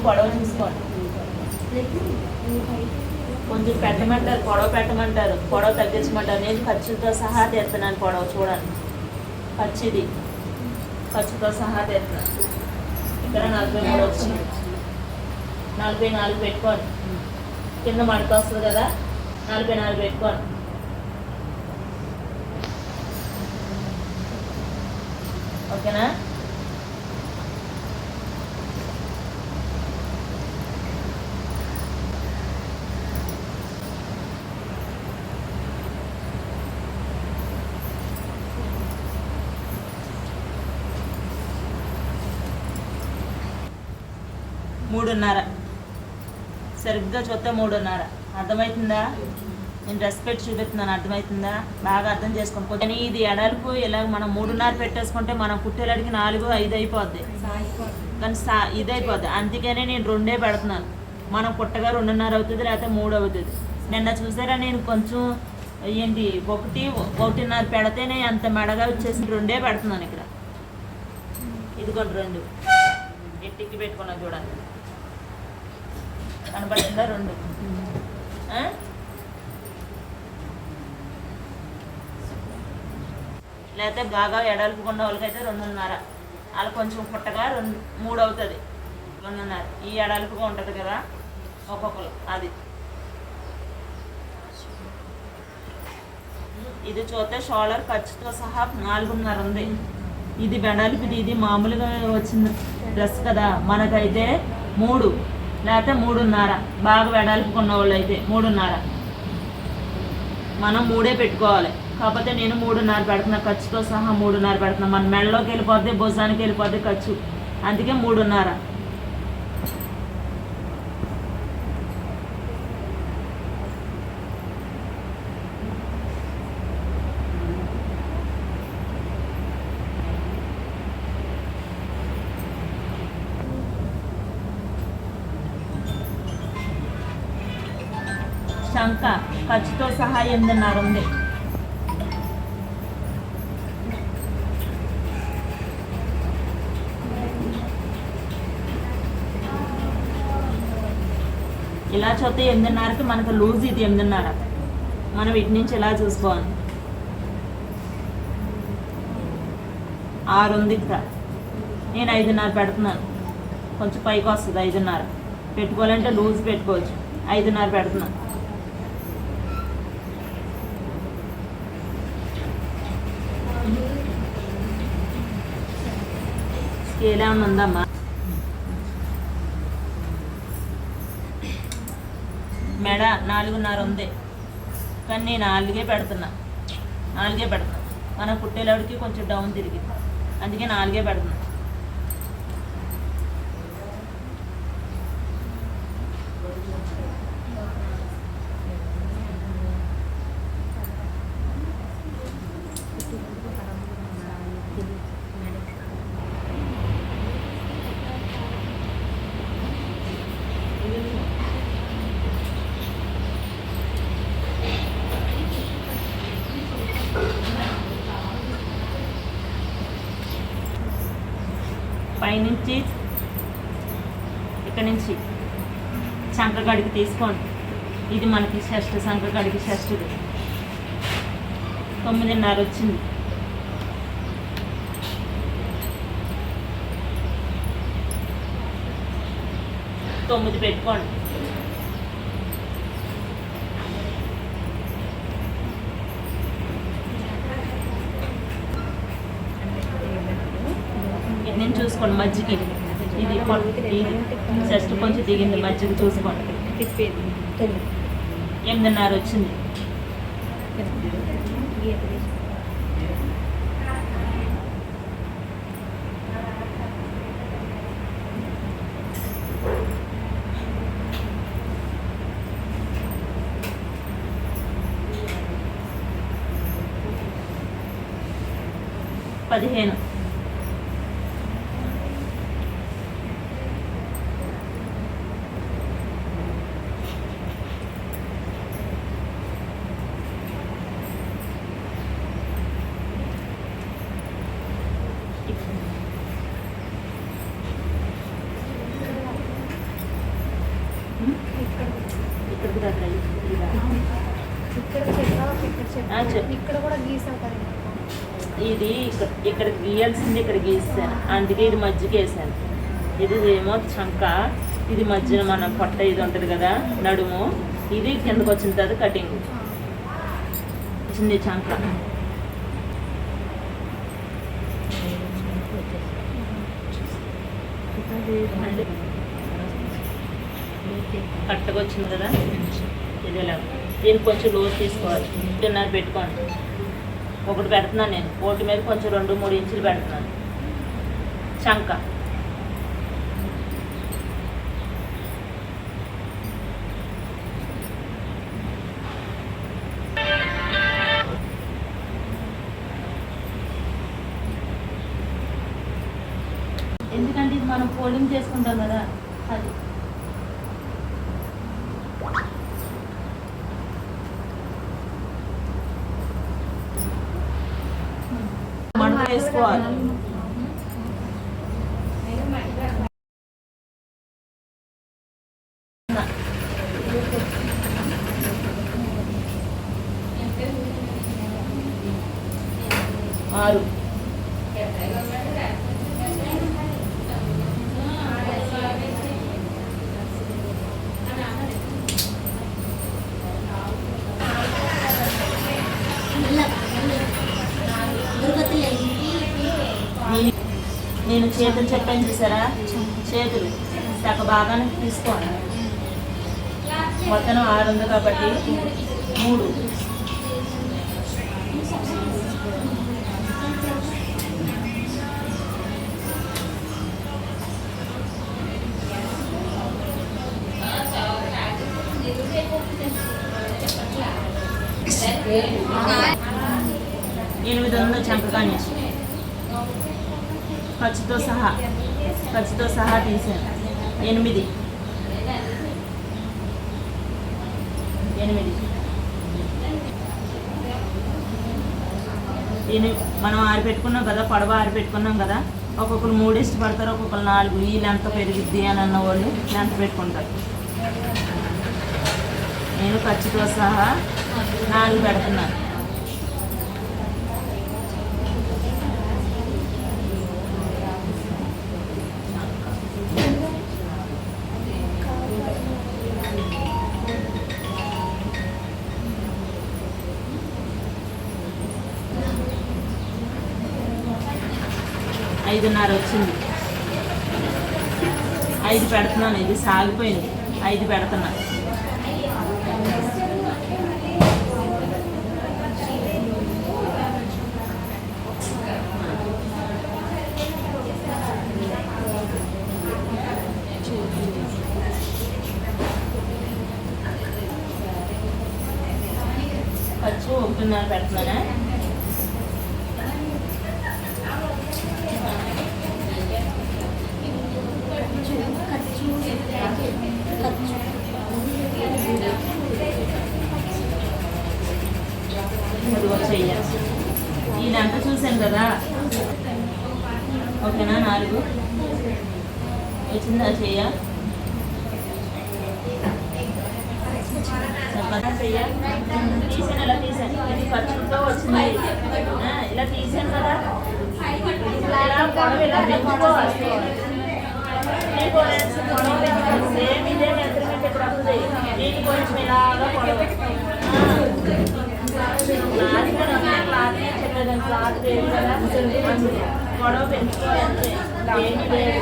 పొడవు చూసుకోండి. కొంచెం పెట్టమంటారు, పొడవు తగ్గించమంటారు. నేను ఖర్చుతో సహా తెస్తున్నాను పొడవు, చూడండి ఖర్చుతో సహా తెస్తున్నాను. ఇక్కడ 43 వచ్చింది. 44 పెట్టుకోండి. కింద మడత వస్తుంది కదా, 44 పెట్టుకోండి. ఓకేనా? మూడున్నర, సరిగ్గా చూస్తే 3:30. అర్థమవుతుందా? నేను డ్రెస్ పెట్టి చూపిస్తున్నాను, అర్థమవుతుందా? బాగా అర్థం చేసుకోండి. కానీ ఇది ఎడల్పు ఇలా మనం 3:30 పెట్టేసుకుంటే మనం కుట్టేలాడికి 4, 5 అయిపోద్ది. కానీ ఇది అయిపోద్ది. అందుకనే నేను 2 పెడుతున్నాను. మనం కుట్టగా 2:30 అవుతుంది, లేకపోతే 3 అవుతుంది. నిన్న చూసారా, నేను కొంచెం 1:30 పెడితేనే అంత మెడగా వచ్చేసి 2 పెడుతున్నాను. ఇక్కడ ఇదిగోండి 2 ఎట్టికి పెట్టుకున్నా చూడండి, కనపడుతుందా? 2 లేకపోతే బాగా ఎడల్పుకున్న వాళ్ళకైతే 2:30. అలా కొంచెం పుట్టగా 3 అవుతుంది, 2:30. ఈ ఎడల్పుగా ఉంటుంది కదా ఒక్కొక్కరు. అది ఇది చూస్తే షోల్డర్ ఖర్చుతో సహా 4:30 ఉంది. ఇది వెడల్పుది, ఇది మామూలుగా వచ్చిన డ్రెస్ కదా. మనకైతే 3 లేకపోతే 3:30. బాగా వెడల్పుకున్న వాళ్ళు అయితే 3:30. మనం 3 పెట్టుకోవాలి. కాకపోతే నేను 3:30 పెడుతున్నా, ఖర్చుతో సహా 3:30 పెడుతున్నా. మన మెడలోకి వెళ్ళిపోద్ది, భుజానికి వెళ్ళిపోద్ది ఖర్చు, అందుకే 3:30. శంఖ ఖర్చుతో సహా 8:30 ఉంది. ఇలా చూస్తే 8:30కి మనకు లూజ్, ఇది 8:30. మనం ఇటు నుంచి ఇలా చూసుకోవాలి. 6 ఉంది ఇక్కడ. నేను 5:30 పెడుతున్నాను, కొంచెం పైకి వస్తుంది. 5:30 పెట్టుకోవాలంటే లూజ్ పెట్టుకోవచ్చు. 5:30 పెడుతున్నాను. స్కేల్ ఏమన్నా ఉందమ్మా? మెడ 4:30 ఉంది, కానీ నేను 4 పెడుతున్నా. మన కుట్టేలాడికి కొంచెం డౌన్ తిరిగి, అందుకే 4 పెడుతున్నా. పైనుంచి ఇక్కడ నుంచి చంకగడికి తీసుకోండి. ఇది మనకి షస్ట్, సంకగడికి షస్ట్ది 9:30 వచ్చింది. తొమ్మిది పెట్టుకోండి. నేను చూసుకోండి మజ్జిగ, ఇది జస్ట్ కొంచెం దిగింది, మజ్జిగ చూసుకోండి. 8:30 వచ్చింది. పదిహేను. ఇక్కడికి దగ్గర ఇక్కడ కూడా గీసాం కదా. ఇది ఇక్కడ గీయాల్సింది ఇక్కడ గీసాను, అందుకే ఇది మధ్యకి వేసాను. ఇది ఏమో చంక, ఇది మధ్యన మన పొట్ట ఇది ఉంటుంది కదా నడుము, ఇది కిందకు వచ్చిన తర్వాత కటింగ్ వచ్చింది చంక. కట్టగా వచ్చింది కదా ఇది ఇలా. దీనికి కొంచెం లోతు తీసుకోవాలి, 1.5 పెట్టుకోండి. ఒకటి పెడుతున్నాను నేను, ఒకటి మీద కొంచెం 2-3 ఇంచులు పెడుతున్నాను. చంక ఎందుకంటే ఇది మనం ఫోల్డింగ్ చేసుకుంటాం కదా, అది మడత వేసుకోవాలి. ఆరు నేను చేతులు చెప్పాను చూసారా, చేతులు సగ భాగానికి తీసుకోండి. మొత్తం 6 ఉంది కాబట్టి 3. ఎనిమిది ఉంది చంకగానే, ఖర్చుతో సహా తీసాను. 8 దీన్ని మనం ఆరిపెట్టుకున్నాం కదా, పొడవ ఆరిపెట్టుకున్నాం కదా. ఒక్కొక్కరు 3 ఇష్టపడతారు, ఒక్కొక్కరు 4. ఈ లెంత్ పెరిగిద్ది అని అన్న వాళ్ళు లెంత్ పెట్టుకుంటారు. నేను ఖర్చుతో సహా 4 పెడుతున్నాను. ఐదున్నర వచ్చింది. 5 పెడుతున్నాను, ఇది సాగిపోయింది. 5 పెడుతున్నా. ఖర్చు 1.5 పెడుతున్నానా. చెయ్యాలి. ఇదంతా చూసాను కదా, ఓకేనా. 4 వచ్చిందా చెయ్య. తీసాను, ఇలా తీసాను. ఇది ఖర్చుతో వచ్చింది, ఇలా తీసాను కదా. ఇలా పొడవు ఇలా పెంచుకోవాలి. సేమ్ ఇదే మెజర్మెంట్ ఇక్కడ వస్తుంది. దీనికి కొంచెం ఇలాగా పొడవు. క్లాత్ వేరు కదా, పొడవు పెంచుకోవాలి. ఏమి లేదు.